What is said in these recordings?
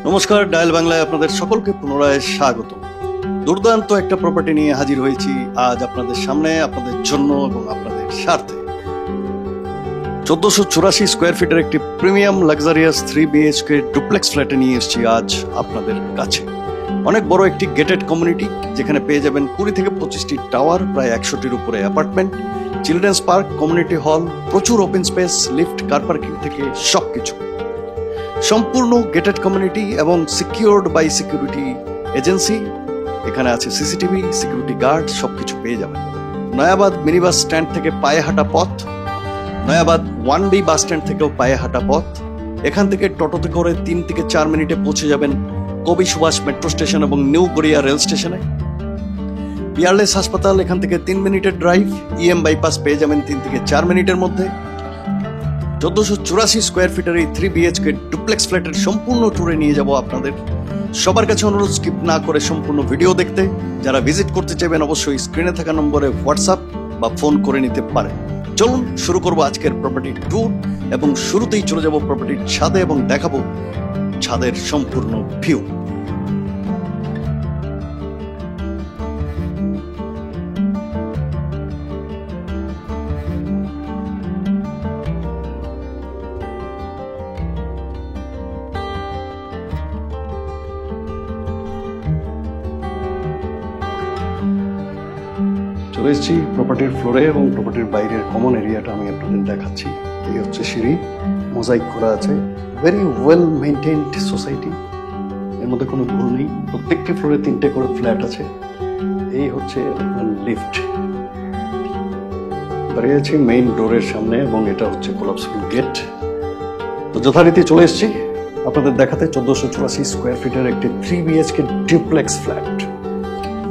নমস্কার, ডায়াল বাংলায় আপনাদের সকলকে পুনরায় স্বাগত। দুর্দান্ত একটা প্রপার্টি নিয়ে হাজির হয়েছি আজ আপনাদের সামনে, আপনাদের জন্য এবং আপনাদের স্বার্থে। 1484 স্কোয়ার ফিটের একটি প্রিমিয়াম লাক্সারিয়াস 3 BHK ডুপ্লেক্স ফ্ল্যাটে নিয়ে এসেছি আজ আপনাদের কাছে। অনেক বড় একটি গেটেড কমিউনিটি, যেখানে পেয়ে যাবেন 20 থেকে 25টি টাওয়ার, প্রায় 100টির উপরে apartment, children's park, community hall, প্রচুর open space, lift, car parking থেকে সবকিছু। সম্পূর্ণ গেটেড কমিউনিটি এবং সিকিউরড বাই সিকিউরিটি এজেন্সি। এখানে আছে সিসিটিভি, সিকিউরিটি গার্ড, সবকিছু পেয়ে যাবেন। নয়াবাদ মিনি বাস স্ট্যান্ড থেকে পায়ে হাঁটা পথ, নয়াবাদ 1B বাস স্ট্যান্ড থেকেও পায়ে হাঁটা পথ। এখান থেকে টোটোতে করে 3 থেকে 4 মিনিটে পৌঁছে যাবেন কবি সুভাষ মেট্রো স্টেশন এবং নিউ গড়িয়া রেল স্টেশনে। পিয়ারলেস হাসপাতাল এখান থেকে 3 মিনিটের ড্রাইভ। EM বাইপাস পেয়ে যাবেন 3 থেকে 4 মিনিটের মধ্যে। 1484 স্কোয়ার ফিটের এই 3 BHK ডুপ্লেক্স ফ্ল্যাটের সম্পূর্ণ ট্যুরে নিয়ে যাব আপনাদের। সবার কাছে অনুরোধ স্কিপ না করে সম্পূর্ণ ভিডিও দেখতে। যারা ভিজিট করতে চাইবেন অবশ্যই স্ক্রিনে থাকা নম্বরে হোয়াটসঅ্যাপ বা ফোন করে নিতে পারেন। চলুন শুরু করব আজকের প্রপার্টি ট্যুর, এবং শুরুতেই চলে যাব প্রপার্টির ছাদে এবং দেখাবো ছাদের সম্পূর্ণ ভিউ। চলে এসেছি প্রপার্টির ফ্লোরে এবং প্রপার্টির বাইরের কমন এরিয়াটা আমি আপনাদের দেখাচ্ছি। এই হচ্ছে সিঁড়ি, মোজাইক করা আছে, ভেরি ওয়েল মেনটেইনড সোসাইটি, এর মধ্যে কোনো ভুল নেই। প্রত্যেকটি ফ্লোরে 3টে করে ফ্ল্যাট আছে। এই হচ্ছে লিফট, দাঁড়িয়ে আছি মেইন ডোরের সামনে এবং এটা হচ্ছে কোলাপসিবল গেট। তো যথারীতি চলে এসেছি আপনাদের দেখাতে 1484 স্কোয়ার ফিটের একটি 3 BHK ডুপ্লেক্স ফ্ল্যাট।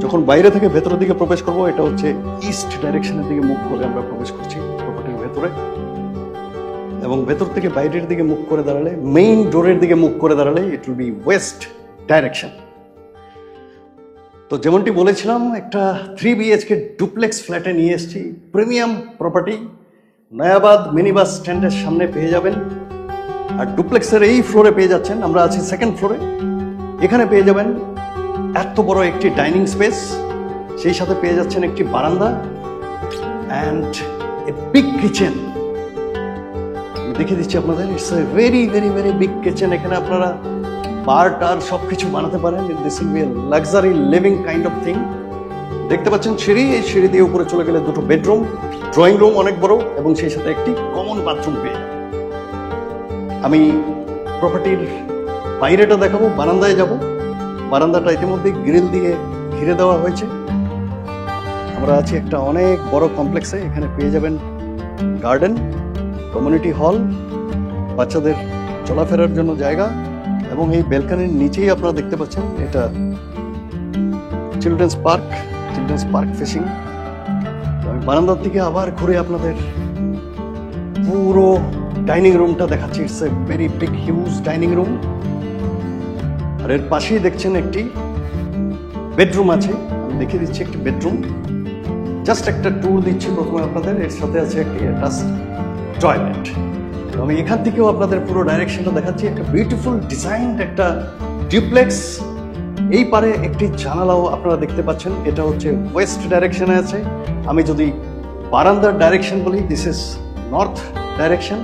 যখন বাইরে থেকে ভেতরের দিকে প্রবেশ করব, এটা হচ্ছে ইস্ট ডাইরেকশনের দিকে মুখ করে আমরা প্রবেশ করছি প্রপার্টির ভেতরে, এবং ভেতর থেকে বাইরের দিকে মুখ করে দাঁড়ালে, মেইন ডোরের দিকে মুখ করে দাঁড়ালে it will be West direction. তো যেমনটি বলেছিলাম, একটা 3 BHK ডুপ্লেক্স ফ্ল্যাটে নিয়ে এসেছি। Premium property, Nayabad mini bus স্ট্যান্ডের সামনে পেয়ে যাবেন। আর ডুপ্লেক্সের এই ফ্লোরে পেয়ে যাচ্ছেন, আমরা আছি সেকেন্ড ফ্লোরে। এখানে পেয়ে যাবেন এত বড় একটি ডাইনিং স্পেস, সেই সাথে পেয়ে যাচ্ছেন একটি বারান্দা অ্যান্ড এ বিগ কিচেন। আমি দেখিয়ে দিচ্ছি আপনাদের, it's a very very very big kitchen. এখানে আপনারা বার টার সবকিছু বানাতে পারেন। This will B A luxury living kind of thing. দেখতে পাচ্ছেন সিঁড়ি, এই সিঁড়ি দিয়ে উপরে চলে গেলে 2টো বেডরুম, ড্রয়িং রুম অনেক বড়, এবং সেই সাথে একটি কমন বাথরুম পেয়ে যাবেন। আমি প্রপার্টির বাইরেটা দেখাবো, বারান্দায় যাব। বারান্দাটা ইতিমধ্যে গ্রিল দিয়ে ঘিরে দেওয়া হয়েছে। আমরা আছি একটা অনেক বড় কমপ্লেক্সে। এখানে পেয়ে যাবেন গার্ডেন, কমিউনিটি হল, বাচ্চাদের চলাফেরার জন্য জায়গা, এবং এই ব্যালকনির নিচেই আপনারা দেখতে পাচ্ছেন এটা চিলড্রেন্স পার্ক ফিশিং। আমি বারান্দার থেকে আবার ঘুরে আপনাদের পুরো ডাইনিং রুমটা দেখাচ্ছি। It's a very big huge dining room. আর এর পাশেই দেখছেন একটি বেডরুম আছে। আমি দেখিয়ে দিচ্ছি একটি বেডরুম, জাস্ট একটা ট্যুর দিচ্ছি প্রথমে আপনাদের। এর সাথে আছে একটি অ্যাটাচড টয়লেট। তো আমি এখান থেকেও আপনাদের পুরো ডাইরেকশনটা দেখাচ্ছি। একটা বিউটিফুল ডিজাইনড একটা ডুপ্লেক্স। এই পারে একটি জানালাও আপনারা দেখতে পাচ্ছেন, এটা হচ্ছে ওয়েস্ট ডাইরেকশনে আছে। আমি যদি বারান্দার ডাইরেকশন বলি, দিস ইজ নর্থ ডাইরেকশন।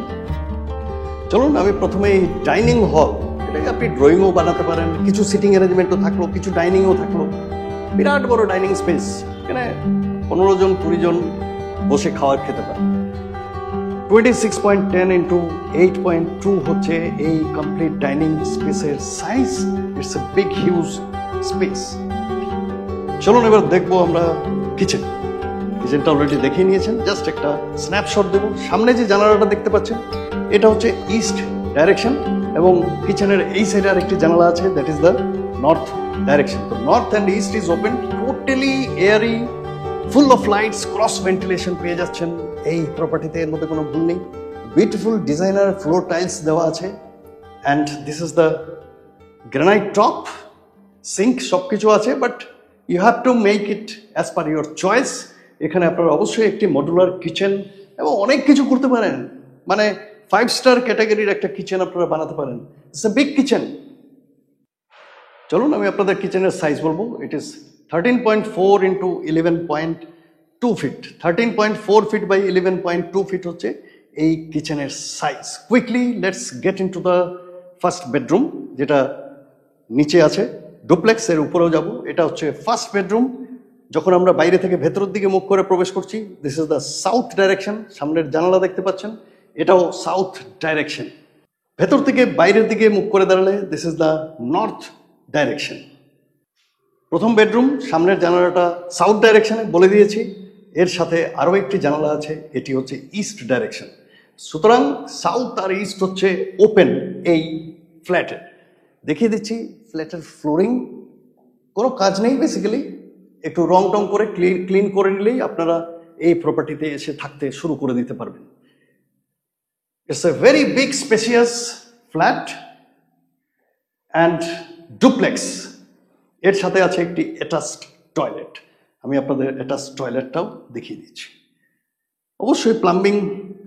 চলুন আমি প্রথমে এই ডাইনিং হল, এটাকে আপনি ড্রয়িংও বানাতে পারেন, কিছু সিটিং অ্যারেঞ্জমেন্টও থাকলো, কিছু ডাইনিংও থাকলো। বিরাট বড় ডাইনিং স্পেস, এখানে 15 জন 20 জন বসে খাবার খেতে পারেন। 26.10 ইন্টু 8.2 হচ্ছে এই কমপ্লিট ডাইনিং স্পেসের size. It's a big huge space. চলুন এবার দেখবো আমরা কিচেনটা অলরেডি দেখিয়ে নিয়েছেন, জাস্ট একটা স্ন্যাপশট দেবো। সামনে যে জানালাটা দেখতে পাচ্ছেন, এটা হচ্ছে ইস্ট ডাইরেকশন, এবং কিচেনের এই সাইডে আর একটি জানালা আছে, that is the north direction. তো north and east is open, totally airy, full of lights, cross ventilation পেয়ে যাচ্ছেন এই প্রপার্টিতে। এর মধ্যে কোনো ভুল নেই। বিউটিফুল ডিজাইনার ফ্লোর টাইলস দেওয়া আছে, and this is the granite top, sink, সব কিছু আছে, but you have to make it as per your choice. এখানে আপনারা অবশ্যই একটি মডুলার কিচেন এবং অনেক কিছু করতে পারেন, মানে 5 স্টার ক্যাটাগরির একটা কিচেন আপনারা বানাতে পারেন। It's a big kitchen. চলুন আমি আপনাদের কিচেনের সাইজ বলবো। It is 13.4 into 11.2 feet. 13.4 feet by 11.2 feet হচ্ছে এই কিচেনের size. Quickly let's get into the first bedroom, যেটা নিচে আছে ডুপ্লেক্স, এর উপরেও যাব। এটা হচ্ছে ফার্স্ট বেডরুম। যখন আমরা বাইরে থেকে ভেতরের দিকে মুখ করে প্রবেশ করছি, this is the south direction. সামনের জানালা দেখতে পাচ্ছেন, এটাও সাউথ ডাইরেকশন। ভেতর থেকে বাইরের দিকে মুখ করে দাঁড়ালে this is the north direction. প্রথম বেডরুম, সামনের জানালাটা সাউথ ডাইরেকশনে বলে দিয়েছি, এর সাথে আরও একটি জানালা আছে, এটি হচ্ছে ইস্ট ডাইরেকশন। সুতরাং সাউথ আর ইস্ট হচ্ছে ওপেন এই ফ্ল্যাটের। দেখিয়ে দিচ্ছি ফ্ল্যাটের ফ্লোরিং, কোনো কাজ নেই বেসিক্যালি, একটু রং টং করে ক্লিন করে নিলেই আপনারা এই প্রপার্টিতে এসে থাকতে শুরু করে দিতে পারবেন। It's a very big spacious flat and duplex. এর সাথে আছে একটি অ্যাটাচড টয়লেট। আমি আপনাদের অ্যাটাচড টয়লেটটাও দেখিয়ে দিচ্ছি। অবশ্যই প্লাম্বিং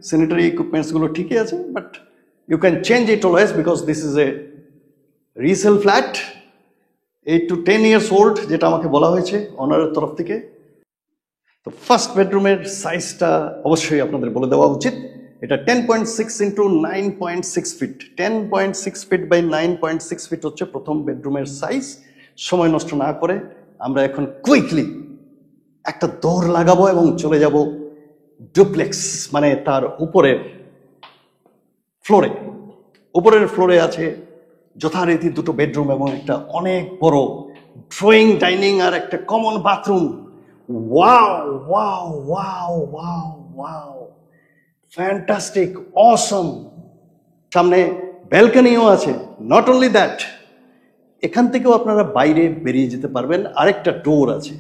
স্যানিটারি ইকুইপমেন্টসগুলো ঠিকই আছে, but you can change it always because this is a resale flat, 8 to 10 years old, যেটা আমাকে বলা হয়েছে অনারের তরফ থেকে। তো ফার্স্ট বেডরুমের সাইজটা অবশ্যই আপনাদের বলে দেওয়া উচিত। এটা 10.6 into 9.6 feet. 10.6 feet by 9.6 feet হচ্ছে প্রথম বেডরুমের সাইজ। সময় নষ্ট না করে আমরা এখন কুইকলি একটা দৌড় লাগাবো এবং চলে যাব ডুপ্লেক্স, মানে তার উপরের ফ্লোরে। উপরের ফ্লোরে আছে যথারীতি দুটো বেডরুম এবং একটা অনেক বড় ড্রয়িং ডাইনিং আর একটা common bathroom. Wow wow wow wow wow, fantastic, awesome. সামনে ব্যালকনিও আছে। নট অনলি দ্যাট, এখান থেকেও আপনারা বাইরে বেরিয়ে যেতে পারবেন, আরেকটা ডোর আছে।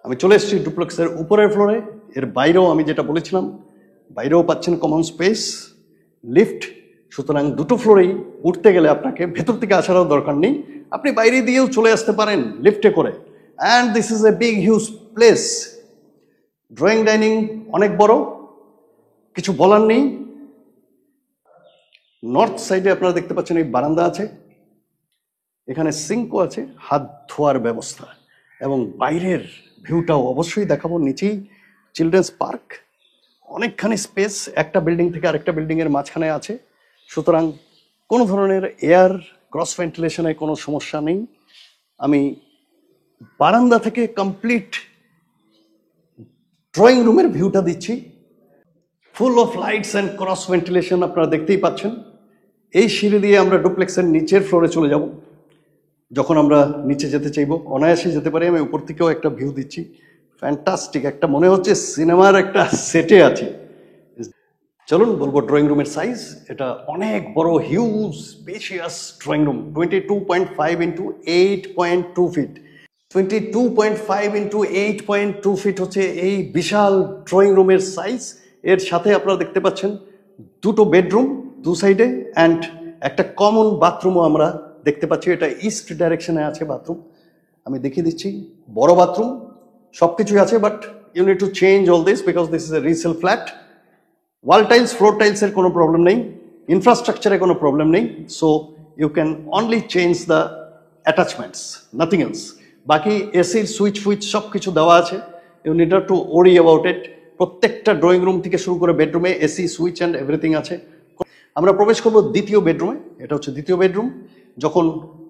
আমি চলে এসেছি ডুপ্লেক্সের উপরের ফ্লোরে। এর বাইরেও আমি যেটা বলেছিলাম, বাইরেও পাচ্ছেন কমন স্পেস, লিফট। সুতরাং দুটো ফ্লোরেই উঠতে গেলে আপনাকে ভেতর থেকে আসারও দরকার নেই, আপনি বাইরে দিয়েও চলে আসতে পারেন লিফটে করে। And this is a big huge place. Drawing dining অনেক বড়, কিছু বলার নেই। নর্থ সাইডে আপনারা দেখতে পাচ্ছেন এই বারান্দা আছে, এখানে সিঙ্কও আছে, হাত ধোয়ার ব্যবস্থা, এবং বাইরের ভিউটাও অবশ্যই দেখাবো। নিচেই চিলড্রেন্স পার্ক, অনেকখানি স্পেস, একটা বিল্ডিং থেকে আরেকটা বিল্ডিংয়ের মাঝখানে আছে। সুতরাং কোনো ধরনের এয়ার ক্রস ভেন্টিলেশনে কোনো সমস্যা নেই। আমি বারান্দা থেকে কমপ্লিট ড্রয়িং রুমের ভিউটা দিচ্ছি, ফুল of lights and cross ventilation আপনারা দেখতেই পাচ্ছেন। এই সিঁড়ি দিয়ে আমরা ডুপ্লেক্সের নিচের ফ্লোরে চলে যাব। যখন আমরা নিচে যেতে চাইবো অনায়াসে যেতে পারি। আমি উপর থেকেও একটা ভিউ দিচ্ছি, ফ্যান্টাস্টিক, একটা মনে হচ্ছে সিনেমার একটা সেটে আছে। চলুন বলবো ড্রয়িং রুমের সাইজ। এটা অনেক বড়, huge spacious drawing room. 22.5 into 8.2 feet. 22.5 into 8.2 feet হচ্ছে এই বিশাল ড্রয়িং রুমের সাইজ। এর সাথে আপনারা দেখতে পাচ্ছেন দুটো বেডরুম দু সাইডে অ্যান্ড একটা কমন বাথরুমও আমরা দেখতে পাচ্ছি। এটা ইস্ট ডাইরেকশনে আছে বাথরুম। আমি দেখিয়ে দিচ্ছি, বড় বাথরুম, সব কিছুই আছে, but you need to change all this because this is a resale flat. Wall tiles, floor টাইলসের কোনো প্রবলেম নেই, ইনফ্রাস্ট্রাকচারে কোনো প্রবলেম নেই। So you can only change the attachments, nothing else. বাকি এসির সুইচ ফুইচ সব কিছু দেওয়া আছে, you need not to worry about it. প্রত্যেকটা ড্রয়িং রুম থেকে শুরু করে বেডরুমে এসি, সুইচ অ্যান্ড এভরিথিং আছে। আমরা প্রবেশ করবো দ্বিতীয় বেডরুমে। এটা হচ্ছে দ্বিতীয় বেডরুম। যখন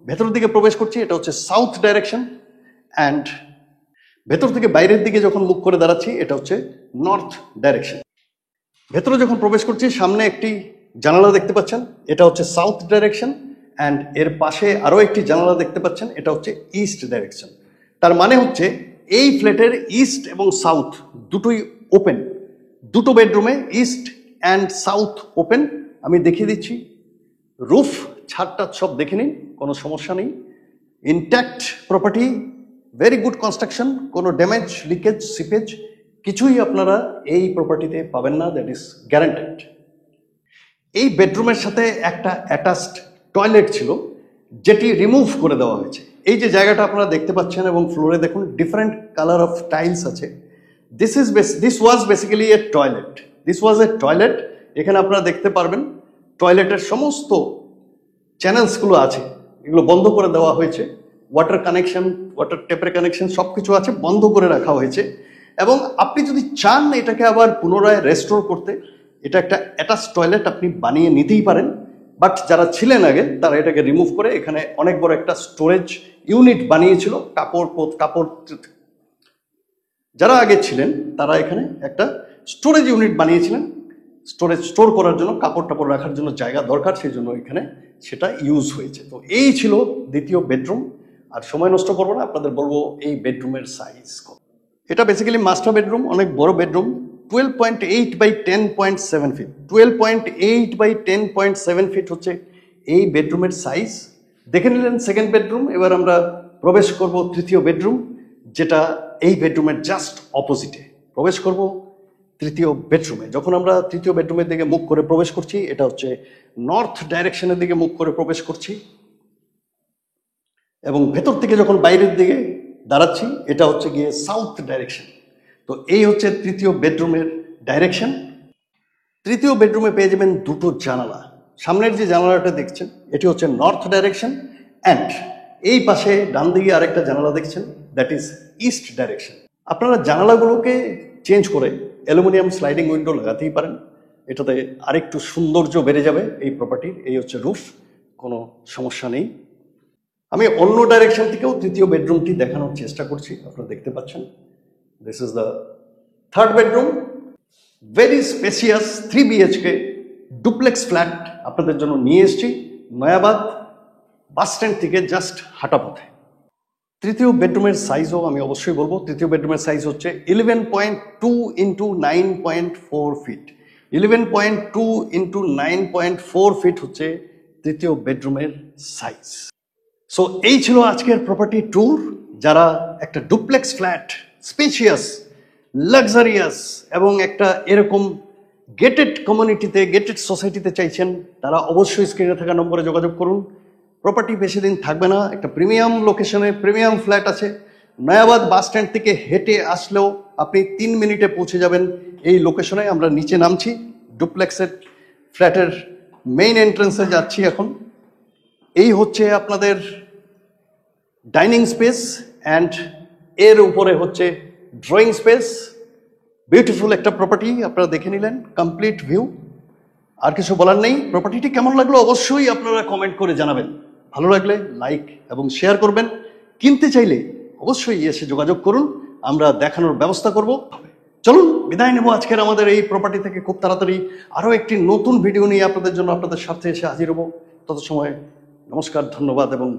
ভেতরের দিকে প্রবেশ করছি এটা হচ্ছে সাউথ ডাইরেকশন, অ্যান্ড ভেতর থেকে বাইরের দিকে যখন মুখ করে দাঁড়াচ্ছি এটা হচ্ছে নর্থ ডাইরেকশন। ভেতরে যখন প্রবেশ করছি সামনে একটি জানালা দেখতে পাচ্ছেন, এটা হচ্ছে সাউথ ডাইরেকশন, অ্যান্ড এর পাশে আরও একটি জানালা দেখতে পাচ্ছেন, এটা হচ্ছে ইস্ট ডাইরেকশন। তার মানে হচ্ছে এই ফ্ল্যাটের ইস্ট এবং সাউথ দুটোই ওপেন। দুটো বেডরুমে ইস্ট অ্যান্ড সাউথ ওপেন। আমি দেখিয়ে দিচ্ছি, রুফ ছাদটা সব দেখে নিন, কোনো সমস্যা নেই, intact property, very good construction, কোনো ড্যামেজ, লিকেজ, সিপেজ কিছুই আপনারা এই প্রপার্টিতে পাবেন না, দ্যাট ইজ গ্যারান্টেড। এই বেডরুমের সাথে একটা অ্যাটাচড টয়লেট ছিল, যেটি রিমুভ করে দেওয়া হয়েছে। এই যে জায়গাটা আপনারা দেখতে পাচ্ছেন এবং ফ্লোরে দেখুন ডিফারেন্ট কালার অফ টাইলস আছে। This was basically A toilet. This was A toilet. এখানে আপনারা দেখতে পারবেন টয়লেটের সমস্ত চ্যানেলসগুলো আছে, এগুলো বন্ধ করে দেওয়া হয়েছে। ওয়াটার কানেকশন, ওয়াটার ট্যাপের কানেকশন সব কিছু আছে, বন্ধ করে রাখা হয়েছে। এবং আপনি যদি চান এটাকে আবার পুনরায় রেস্টোর করতে, এটা একটা অ্যাটাচ টয়লেট আপনি বানিয়ে নিতেই পারেন। বাট যারা ছিলেন আগে তারা এটাকে রিমুভ করে এখানে অনেক বড় একটা স্টোরেজ ইউনিট বানিয়েছিল। কাপড় যারা আগে ছিলেন তারা এখানে একটা স্টোরেজ ইউনিট বানিয়েছিলেন, স্টোর করার জন্য, কাপড় টাপড় রাখার জন্য জায়গা দরকার, সেই জন্য এখানে সেটা ইউজ হয়েছে। তো এই ছিল দ্বিতীয় বেডরুম। আর সময় নষ্ট করবো না, আপনাদের বলবো এই বেডরুমের সাইজ কত। এটা বেসিক্যালি মাস্টার বেডরুম, অনেক বড় বেডরুম, 12.8 বাই 10.7 ফিট। 12.8 বাই 10.7 ফিট হচ্ছে এই বেডরুমের সাইজ। দেখে নিলেন সেকেন্ড বেডরুম। এবার আমরা প্রবেশ করব তৃতীয় বেডরুম, যেটা এই বেডরুমের জাস্ট অপোজিটে। প্রবেশ করব তৃতীয় বেডরুমে। যখন আমরা তৃতীয় বেডরুমের দিকে মুখ করে প্রবেশ করছি, এটা হচ্ছে নর্থ ডাইরেকশনের দিকে মুখ করে প্রবেশ করছি, এবং ভেতর থেকে যখন বাইরের দিকে দাঁড়াচ্ছি এটা হচ্ছে গিয়ে সাউথ ডাইরেকশন। তো এই হচ্ছে তৃতীয় বেডরুমের ডাইরেকশন। তৃতীয় বেডরুমে পেয়ে যাবেন দুটো জানালা। সামনের যে জানালাটা দেখছেন এটি হচ্ছে নর্থ ডাইরেকশন, অ্যান্ড এই পাশে ডান দিকে আরেকটা জানালা দেখছেন, দ্যাট ইজ ইস্ট ডাইরেকশন। আপনারা জানালাগুলোকে চেঞ্জ করে অ্যালুমিনিয়াম স্লাইডিং উইন্ডো লাগাতেই পারেন, এটাতে আরেকটু সৌন্দর্য বেড়ে যাবে এই প্রপার্টির। এই হচ্ছে রুফ, কোনো সমস্যা নেই। আমি অন্য ডাইরেকশন থেকেও তৃতীয় বেডরুমটি দেখানোর চেষ্টা করছি, আপনারা দেখতে পাচ্ছেন। This is the third bedroom, very spacious 3 BHK duplex flat আপনাদের জন্য নিয়ে এসেছি নয়াবাদ বাস স্ট্যান্ড থেকে জাস্ট হাঁটা পথে। তৃতীয় বেডরুমের সাইজও আমি অবশ্যই বলবো। তৃতীয় বেডরুমের সাইজ হচ্ছে 11.2 ইন্টু 9.4 ফিট। 11.2 ইন্টু 9.4 ফিট হচ্ছে তৃতীয় বেডরুমের সাইজ। সো এই ছিল আজকের প্রপার্টি ট্যুর। যারা একটা ডুপ্লেক্স ফ্ল্যাট, স্পেশিয়াস, লাক্সারিয়াস এবং একটা এরকম গেটেড কমিউনিটিতে, গেটেড সোসাইটিতে চাইছেন, তারা অবশ্যই স্ক্রিনে থাকা নম্বরে যোগাযোগ করুন। প্রপার্টি বেশি দিন থাকবে না, একটা প্রিমিয়াম লোকেশনে প্রিমিয়াম ফ্ল্যাট আছে। নয়াবাদ বাস স্ট্যান্ড থেকে হেঁটে আসলেও আপনি 3 মিনিটে পৌঁছে যাবেন এই লোকেশনে। আমরা নিচে নামছি, ডুপ্লেক্সের ফ্ল্যাটের মেইন এন্ট্রান্সে যাচ্ছি এখন। এই হচ্ছে আপনাদের ডাইনিং স্পেস, অ্যান্ড এর উপরে হচ্ছে ড্রয়িং স্পেস। বিউটিফুল একটা প্রপার্টি আপনারা দেখে নিলেন, কমপ্লিট ভিউ। আর কিছু বলার নেই। প্রপার্টিটি কেমন লাগলো অবশ্যই আপনারা কমেন্ট করে জানাবেন। ভালো লাগলে লাইক এবং শেয়ার করবেন। কিনতে চাইলে অবশ্যই এসে যোগাযোগ করুন, আমরা দেখানোর ব্যবস্থা করব। চলুন বিদায় নেব আজকের আমাদের এই প্রপার্টি থেকে। খুব তাড়াতাড়ি আরও একটি নতুন ভিডিও নিয়ে আপনাদের জন্য আপনাদের সাথে এসে হাজির হব। তত সময় নমস্কার, ধন্যবাদ এবং